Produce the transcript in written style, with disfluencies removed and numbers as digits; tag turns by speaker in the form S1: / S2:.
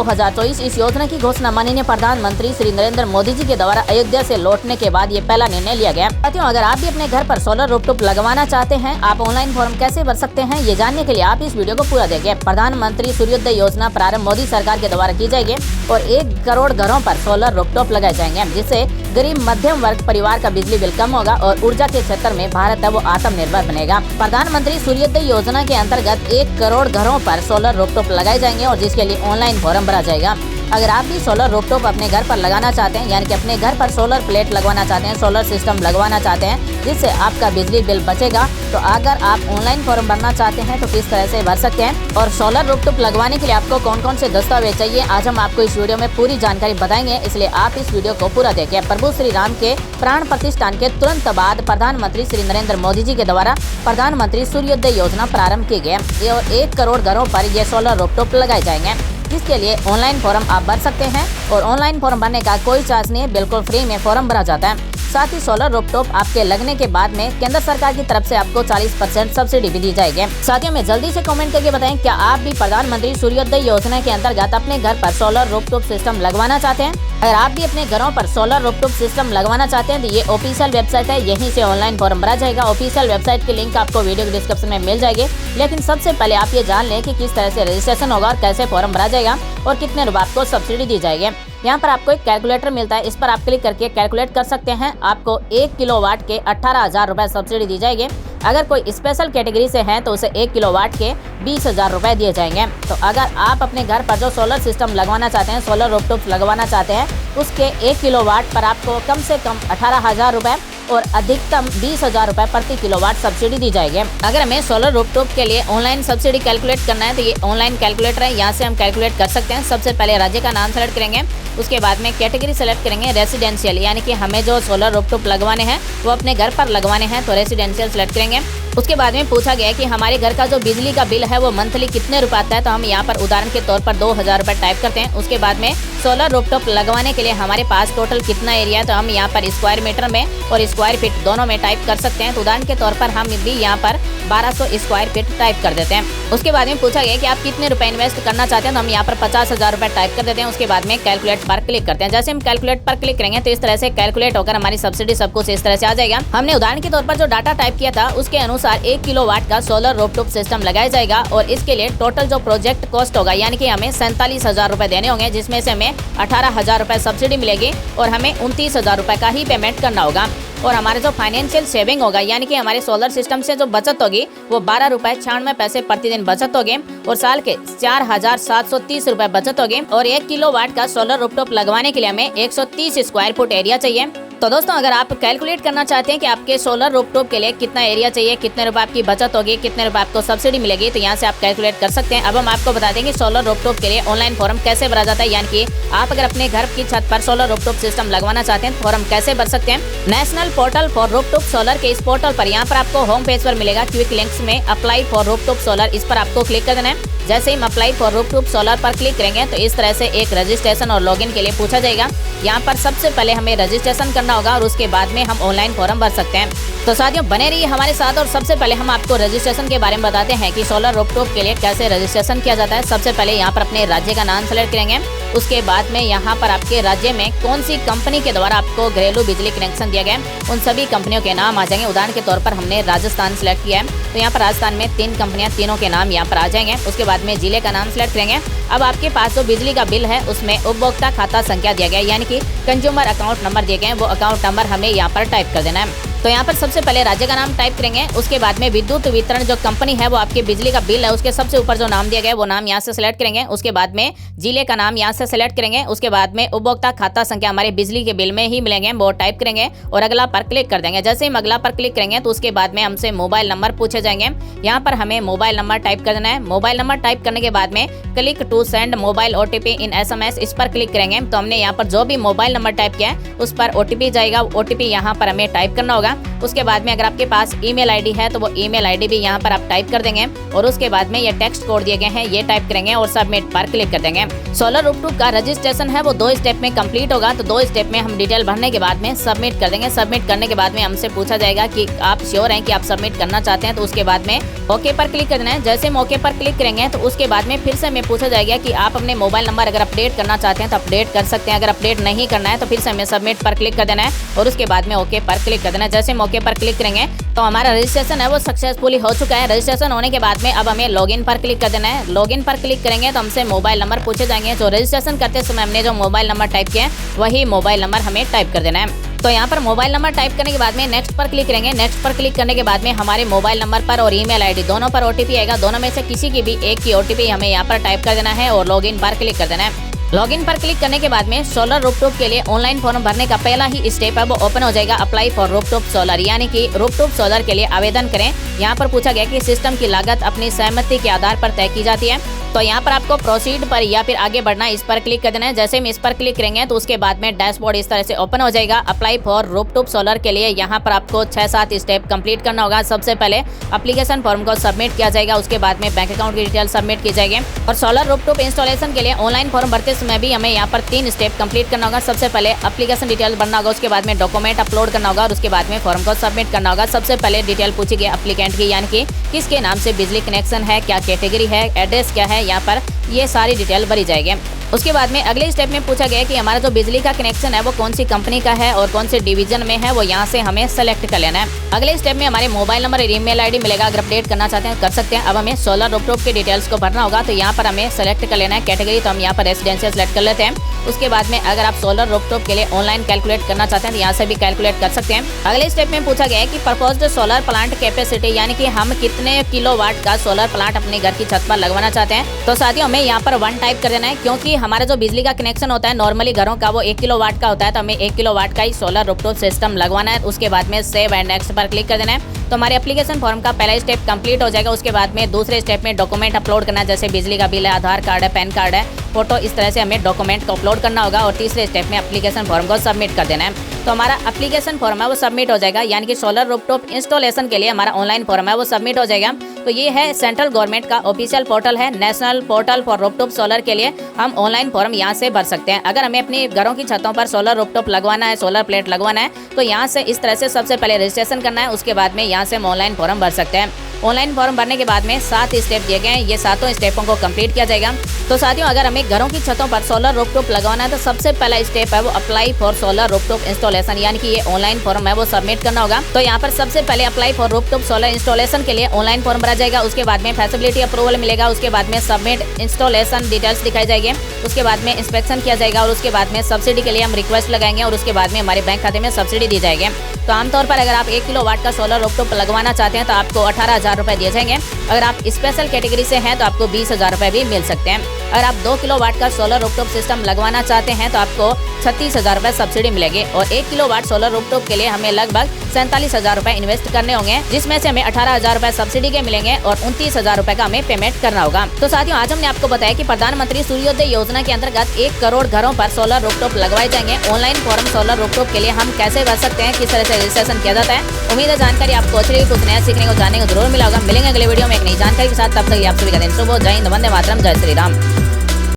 S1: 2024। इस योजना की घोषणा माननीय प्रधानमंत्री श्री नरेंद्र मोदी जी के द्वारा अयोध्या से लौटने के बाद ये पहला निर्णय लिया गया। साथियों, अगर आप भी अपने घर पर सोलर रूफटॉप लगवाना चाहते हैं, आप ऑनलाइन फॉर्म कैसे भर सकते हैं, ये जानने के लिए आप इस वीडियो को पूरा देखें। प्रधानमंत्री सूर्योदय योजना प्रारंभ मोदी सरकार के द्वारा की जाएगी और 1 करोड़ घरों पर सोलर रूफटॉप लगाए जाएंगे, जिससे गरीब मध्यम वर्ग परिवार का बिजली बिल कम होगा और ऊर्जा के क्षेत्र में भारत है वो आत्मनिर्भर बनेगा। प्रधानमंत्री सूर्योदय योजना के अंतर्गत 1 करोड़ घरों पर सोलर रूफटॉप लगाए जाएंगे और जिसके लिए ऑनलाइन फॉर्म भरा जाएगा। अगर आप भी सोलर रूफटॉप अपने घर पर लगाना चाहते हैं, यानी कि अपने घर पर सोलर प्लेट लगवाना चाहते हैं, सोलर सिस्टम लगवाना चाहते हैं जिससे आपका बिजली बिल बचेगा, तो अगर आप ऑनलाइन फॉर्म भरना चाहते हैं तो किस तरह से भर सकते हैं और सोलर रूफटॉप लगवाने के लिए आपको कौन कौन से दस्तावेज चाहिए, आज हम आपको इस वीडियो में पूरी जानकारी बताएंगे, इसलिए आप इस वीडियो को पूरा देखें। प्रभु श्री राम के प्राण प्रतिष्ठान के तुरंत बाद प्रधानमंत्री श्री नरेंद्र मोदी जी के द्वारा प्रधानमंत्री सूर्योदय योजना प्रारंभ की गई और 1 करोड़ घरों पर ये सोलर रूफटॉप लगाए जाएंगे, जिसके लिए ऑनलाइन फॉर्म आप भर सकते हैं और ऑनलाइन फॉर्म भरने का कोई चार्ज नहीं है, बिल्कुल फ्री में फॉर्म भरा जाता है। साथ ही सोलर रूफटॉप आपके लगने के बाद में केंद्र सरकार की तरफ से आपको 40% सब्सिडी भी दी जाएगी। साथियों, में जल्दी से कमेंट करके बताएं, क्या आप भी प्रधानमंत्री सूर्योदय योजना के अंतर्गत अपने घर पर सोलर रूफटॉप सिस्टम लगवाना चाहते हैं? अगर आप भी अपने घरों पर सोलर रूफटॉप सिस्टम लगवाना चाहते हैं तो ये ऑफिशियल वेबसाइट है, यहीं से ऑनलाइन फॉर्म भरा जाएगा। ऑफिशियल वेबसाइट की लिंक आपको वीडियो के डिस्क्रिप्शन में मिल जाएगी। लेकिन सबसे पहले आप ये जान लें कि किस तरह से रजिस्ट्रेशन होगा और कैसे फॉर्म भरा जाएगा और कितने रुपए आपको सब्सिडी दी जाएगी। यहाँ पर आपको एक कैलकुलेटर मिलता है, इस पर आप क्लिक करके कैलकुलेट कर सकते हैं। आपको 1 किलोवाट के 18,000 रुपए सब्सिडी दी जाएगी। अगर कोई स्पेशल कैटेगरी से है तो उसे 1 किलोवाट के 20,000 रुपए दिए जाएंगे। तो अगर आप अपने घर पर जो सोलर सिस्टम लगवाना चाहते हैं, सोलर रूफटॉप लगवाना चाहते हैं, उसके 1 किलोवाट पर आपको कम से कम 18,000 रुपए और अधिकतम 20,000 रुपए प्रति किलोवाट सब्सिडी दी जाएगी। अगर हमें सोलर रूफटॉप के लिए ऑनलाइन सब्सिडी कैलकुलेट करना है तो ये ऑनलाइन कैलकुलेटर है, यहाँ से हम कैलकुलेट कर सकते हैं। सबसे पहले राज्य का नाम सेलेक्ट करेंगे, उसके बाद में कैटेगरी सेलेक्ट करेंगे रेसिडेंशियल, यानी कि हमें जो सोलर रूफटॉप लगवाने हैं वो अपने घर पर लगवाने हैं तो रेसिडेंशियल सेलेक्ट करेंगे। उसके बाद में पूछा गया कि हमारे घर का जो बिजली का बिल है वो मंथली कितने रुपए आता है, तो हम यहाँ पर उदाहरण के तौर पर 2,000 रुपए टाइप करते हैं। उसके बाद में सोलर रूफटॉप लगवाने के लिए हमारे पास टोटल कितना एरिया है, तो हम यहाँ पर स्क्वायर मीटर में और स्क्वायर फीट दोनों में टाइप कर सकते हैं। तो उदाहरण के तौर पर हम भी यहाँ पर 1200 स्क्वायर फीट टाइप कर देते हैं। उसके बाद में पूछा गया कि आप कितने रुपए इन्वेस्ट करना चाहते हैं, तो हम यहाँ पर 50,000 रुपए टाइप कर देते हैं। उसके बाद में कैलकुलेट पर क्लिक करते हैं। जैसे हम कैलकुलेट पर क्लिक करेंगे तो इस तरह से कैलकुलेट होकर हमारी सब्सिडी सब कुछ इस तरह से आ जाएगा। हमने उदाहरण के तौर पर जो डाटा टाइप किया था उसके अनुसार 1 किलोवाट का सोलर रूफटॉप सिस्टम लगाया जाएगा और इसके लिए टोटल जो प्रोजेक्ट कॉस्ट होगा, यानी कि हमें 47,000 रुपए देने होंगे, जिसमें से हमें 18,000 रुपए सब्सिडी मिलेगी और हमें 29,000 रुपए का ही पेमेंट करना होगा। और हमारे जो फाइनेंशियल सेविंग होगा, यानी कि हमारे सोलर सिस्टम से जो बचत होगी वो 12 रुपए 96 पैसे प्रतिदिन बचत होगी और साल के 4,730 रुपए बचत होगी। और 1 किलोवाट का सोलर रूफटॉप लगवाने के लिए हमें 130 स्क्वायर फुट एरिया चाहिए। तो दोस्तों, अगर आप कैलकुलेट करना चाहते हैं कि आपके सोलर रूफटॉप के लिए कितना एरिया चाहिए, कितने रुपए आपकी बचत होगी, कितने रुपए आपको सब्सिडी मिलेगी, तो यहाँ से आप कैलकुलेट कर सकते हैं। अब हम आपको बता देंगे सोलर रूफटॉप के लिए ऑनलाइन फॉर्म कैसे भरा जाता है, यानी कि आप अगर अपने घर की छत पर सोलर रूफटॉप सिस्टम लगवाना चाहते हैं तो फॉर्म कैसे भर सकते हैं। National portal for rooftop solar के इस पोर्टल पर यहाँ पर आपको होम पेज पर मिलेगा क्विक लिंक्स में अप्लाई फॉर रूफटॉप सोलर, इस पर आपको क्लिक कर देना है। जैसे ही हम अप्लाई फॉर रूफटॉप सोलर पर क्लिक करेंगे तो इस तरह से एक रजिस्ट्रेशन और लॉगिन के लिए पूछा जाएगा। यहाँ पर सबसे पहले हमें रजिस्ट्रेशन करना होगा और उसके बाद में हम ऑनलाइन फॉर्म भर सकते हैं। तो साथियों, बने रहिए हमारे साथ और सबसे पहले हम आपको रजिस्ट्रेशन के बारे में बताते हैं कि सोलर रूफटॉप के लिए कैसे रजिस्ट्रेशन किया जाता है। सबसे पहले यहाँ पर अपने राज्य का नाम सेलेक्ट करेंगे, उसके बाद में यहाँ पर आपके राज्य में कौन सी कंपनी के द्वारा आपको घरेलू बिजली कनेक्शन दिया गया है उन सभी कंपनियों के नाम आ जाएंगे। उदाहरण के तौर पर हमने राजस्थान सेलेक्ट किया है तो यहाँ पर राजस्थान में 3 कंपनियां, तीनों के नाम यहाँ पर आ जाएंगे। उसके बाद में जिले का नाम सेलेक्ट करेंगे। अब आपके पास जो बिजली का बिल है उसमें उपभोक्ता खाता संख्या दिया गया है, यानी कि कंज्यूमर अकाउंट नंबर दिए गए हैं, वो अकाउंट नंबर हमें यहाँ पर टाइप कर देना है। तो यहाँ पर सबसे पहले राज्य का नाम टाइप करेंगे, उसके बाद में विद्युत वितरण जो कंपनी है वो आपके बिजली का बिल है उसके सबसे ऊपर जो नाम दिया गया है वो नाम यहाँ से सिलेक्ट करेंगे। उसके बाद में जिले का नाम यहाँ से सिलेक्ट करेंगे। उसके बाद में उपभोक्ता खाता संख्या हमारे बिजली के बिल में ही मिलेंगे, वो टाइप करेंगे और अगला पर क्लिक कर देंगे। जैसे ही हम अगला पर क्लिक करेंगे तो उसके बाद में हमसे मोबाइल नंबर पूछे जाएंगे। यहाँ पर हमें मोबाइल नंबर टाइप कर देना है। मोबाइल नंबर टाइप करने के बाद में click to send mobile OTP in SMS, इस पर क्लिक करेंगे तो हमने यहाँ पर जो भी मोबाइल नंबर टाइप किया है उस पर OTP जाएगा। OTP यहाँ पर हमें टाइप करना होगा। होगा। उसके बाद में अगर आपके पास ईमेल आईडी है तो वो ईमेल आईडी भी यहाँ पर आप टाइप कर देंगे और उसके बाद में ये टेक्स्ट कोड दिए गए हैं ये टाइप करेंगे और सबमिट पर क्लिक कर देंगे। सोलर रूफटॉप का रजिस्ट्रेशन है वो 2 स्टेप में कंप्लीट होगा। तो 2 स्टेप में हम डिटेल भरने के बाद में सबमिट कर देंगे। सबमिट करने के बाद में हमसे पूछा जाएगा कि आप श्योर हैं कि आप सबमिट करना चाहते हैं, तो उसके बाद में ओके पर क्लिक कर देना है। जैसे हम ओके पर क्लिक करेंगे तो उसके बाद में फिर से हमें पूछा जाएगा कि आप अपने मोबाइल नंबर अगर अपडेट करना चाहते हैं तो अपडेट कर सकते हैं, अगर अपडेट नहीं करना है तो फिर से हमें सबमिट पर क्लिक कर देना है और उसके बाद में ओके पर क्लिक कर देना है। जैसे हम ओके पर क्लिक करेंगे तो हमारा रजिस्ट्रेशन है वो सक्सेसफुली हो चुका है। रजिस्ट्रेशन होने के बाद में अब हमें लॉगिन पर क्लिक कर देना है। लॉगिन पर क्लिक करेंगे तो हमसे मोबाइल नंबर पूछे जाएंगे। तो रजिस्ट्रेशन करते समय हमने जो मोबाइल नंबर टाइप किया है वही मोबाइल नंबर हमें टाइप कर देना है। तो यहाँ पर मोबाइल नंबर टाइप करने के बाद में नेक्स्ट पर क्लिक करेंगे। नेक्स्ट पर क्लिक करने के बाद में हमारे मोबाइल नंबर पर और ईमेल आईडी दोनों पर ओटीपी आएगा। दोनों में से किसी की भी एक की ओटीपी हमें यहाँ पर टाइप कर देना है और लॉगिन पर क्लिक कर देना है। लॉगिन पर क्लिक करने के बाद में सोलर रूफटॉप के लिए ऑनलाइन फॉर्म भरने का पहला ही स्टेप है वो ओपन हो जाएगा। अप्लाई फॉर रूफटॉप सोलर, यानी कि रूफटॉप सोलर के लिए आवेदन करें। यहाँ पर पूछा गया कि सिस्टम की लागत अपनी सहमति के आधार पर तय की जाती है। तो यहाँ पर आपको प्रोसीड पर या फिर आगे बढ़ना इस पर क्लिक कर देना है। जैसे हम इस पर क्लिक करेंगे तो उसके बाद में डैशबोर्ड इस तरह से ओपन हो जाएगा। अप्लाई फॉर रूफटॉप सोलर के लिए यहाँ पर आपको 6-7 स्टेप कंप्लीट करना होगा। सबसे पहले एप्लीकेशन फॉर्म को सबमिट किया जाएगा, उसके बाद में बैंक अकाउंट की डिटेल सबमिट की जाएगी। और सोलर रूफटॉप इंस्टॉलेशन के लिए ऑनलाइन फॉर्म भरते समय भी हमें यहाँ पर 3 स्टेप कंप्लीट करना होगा। सबसे पहले एप्लीकेशन डिटेल भरना होगा, उसके बाद में डॉक्यूमेंट अपलोड करना होगा और उसके बाद में फॉर्म को सबमिट करना होगा। सबसे पहले डिटेल पूछी गई एप्लीकेंट की, यानी कि किसके नाम से बिजली कनेक्शन है, क्या कैटेगरी है, एड्रेस क्या है, यहाँ पर ये सारी डिटेल भरी जाएगी। उसके बाद में अगले स्टेप में पूछा गया कि हमारा जो बिजली का कनेक्शन है वो कौन सी कंपनी का है और कौन से डिवीजन में है, वो यहाँ से हमें सेलेक्ट कर लेना है। अगले स्टेप में हमारे मोबाइल नंबर और ईमेल आईडी मिलेगा। अगर अपडेट करना चाहते हैं कर सकते हैं। अब हमें सोलर रूफटॉप के डिटेल्स को भरना होगा। तो यहाँ पर हमें सेलेक्ट कर लेना है कैटेगरी, तो हम यहाँ पर रेसिडेंशियल सेलेक्ट कर लेते हैं। उसके बाद में अगर आप सोलर रूफटॉप के लिए ऑनलाइन कैलकुलेट करना चाहते हैं तो यहाँ से भी कैलकुलेट कर सकते हैं। अगले स्टेप में पूछा गया है कि प्रपोज्ड सोलर प्लांट कैपेसिटी, यानी कि हम कितने किलोवाट का सोलर प्लांट अपने घर की छत पर लगवाना चाहते हैं। तो साथियों हमें यहाँ पर 1 टाइप कर देना है, क्योंकि हमारा जो बिजली का कनेक्शन होता है नॉर्मली घरों का वो 1 किलोवाट का होता है। तो हमें 1 किलोवाट का ही सोलर रूफटॉप सिस्टम लगवाना है। उसके बाद में सेव एंड नेक्स्ट पर क्लिक कर देना है। तो हमारे एप्लीकेशन फॉर्म का पहला स्टेप कंप्लीट हो जाएगा। उसके बाद में दूसरे स्टेप में डॉक्यूमेंट अपलोड करना है, जैसे बिजली का बिल है, आधार कार्ड है, पैन कार्ड है, फोटो, इस तरह से हमें डॉक्यूमेंट को अपलोड करना होगा। और तीसरे स्टेप में एप्लीकेशन फॉर्म को सबमिट कर देना है। तो हमारा एप्लीकेशन फॉर्म है वो सबमिट हो जाएगा, यानी कि सोलर रूफटॉप इंस्टॉलेशन के लिए हमारा ऑनलाइन फॉर्म है वो सबमिट हो जाएगा। तो ये है सेंट्रल गवर्नमेंट का ऑफिशियल पोर्टल है, national portal for rooftop solar के लिए हम ऑनलाइन फॉर्म यहाँ से भर सकते हैं। अगर हमें अपनी घरों की छतों पर सोलर रूफटॉप लगवाना है, सोलर प्लेट लगवाना है, तो यहाँ से इस तरह से सबसे पहले रजिस्ट्रेशन करना है। उसके बाद में यहाँ से हम ऑनलाइन फॉर्म भर सकते हैं। ऑनलाइन फॉर्म भरने के बाद में 7 स्टेप दिए गए हैं, ये 7 स्टेपों को कंप्लीट किया जाएगा। तो साथियों अगर हमें घरों की छतों पर सोलर रूफटॉप लगवाना है तो सबसे पहला स्टेप है वो apply for solar rooftop installation, यानी कि ये ऑनलाइन फॉर्म है वो सबमिट करना होगा। तो यहाँ पर सबसे पहले apply for rooftop solar installation के लिए ऑनलाइन फॉर्म भरा जाएगा। उसके बाद में फैसिलिटी अप्रूवल मिलेगा। उसके बाद में सबमिट इंस्टॉलेशन डिटेल्स दिखाई जाएगी। उसके बाद में इंस्पेक्शन किया जाएगा और उसके बाद में सब्सिडी के लिए हम रिक्वेस्ट लगाएंगे और उसके बाद में हमारे बैंक खाते में सब्सिडी दी जाएगी। तो आमतौर पर अगर आप 1 किलोवाट का सोलर रूफटॉप लगवाना चाहते हैं तो आपको 18,000 रुपए दिए जाएंगे। अगर आप स्पेशल कैटेगरी से हैं तो आपको 20,000 रुपए भी मिल सकते हैं। अगर आप 2 किलोवाट का सोलर रूफटॉप सिस्टम लगवाना चाहते हैं तो आपको 36,000 रुपए सब्सिडी मिलेगी। और 1 किलोवाट सोलर रूफटॉप के लिए हमें लगभग 47,000 रुपए इन्वेस्ट करने होंगे, जिसमें से हमें 18,000 रुपए सब्सिडी के मिलेंगे और 29,000 रुपए का हमें पेमेंट करना होगा। तो साथियों आज हमने आपको बताया कि प्रधानमंत्री सूर्योदय योजना के अंतर्गत 1 करोड़ घरों पर सोलर रूफटॉप लगवाए जाएंगे। ऑनलाइन फॉर्म सोलर रूफटॉप के लिए हम कैसे भर सकते हैं, किस तरह से रजिस्ट्रेशन किया जाता है। उम्मीद है जानकारी आपको अच्छी लगी, कुछ नया सीखने को जानने को जरूर मिला होगा। मिलेंगे अगले वीडियो में एक नई जानकारी के साथ, तब तक आप सभी का दिन शुभ हो। जय हिंद, वंदे मातरम, जय श्री राम।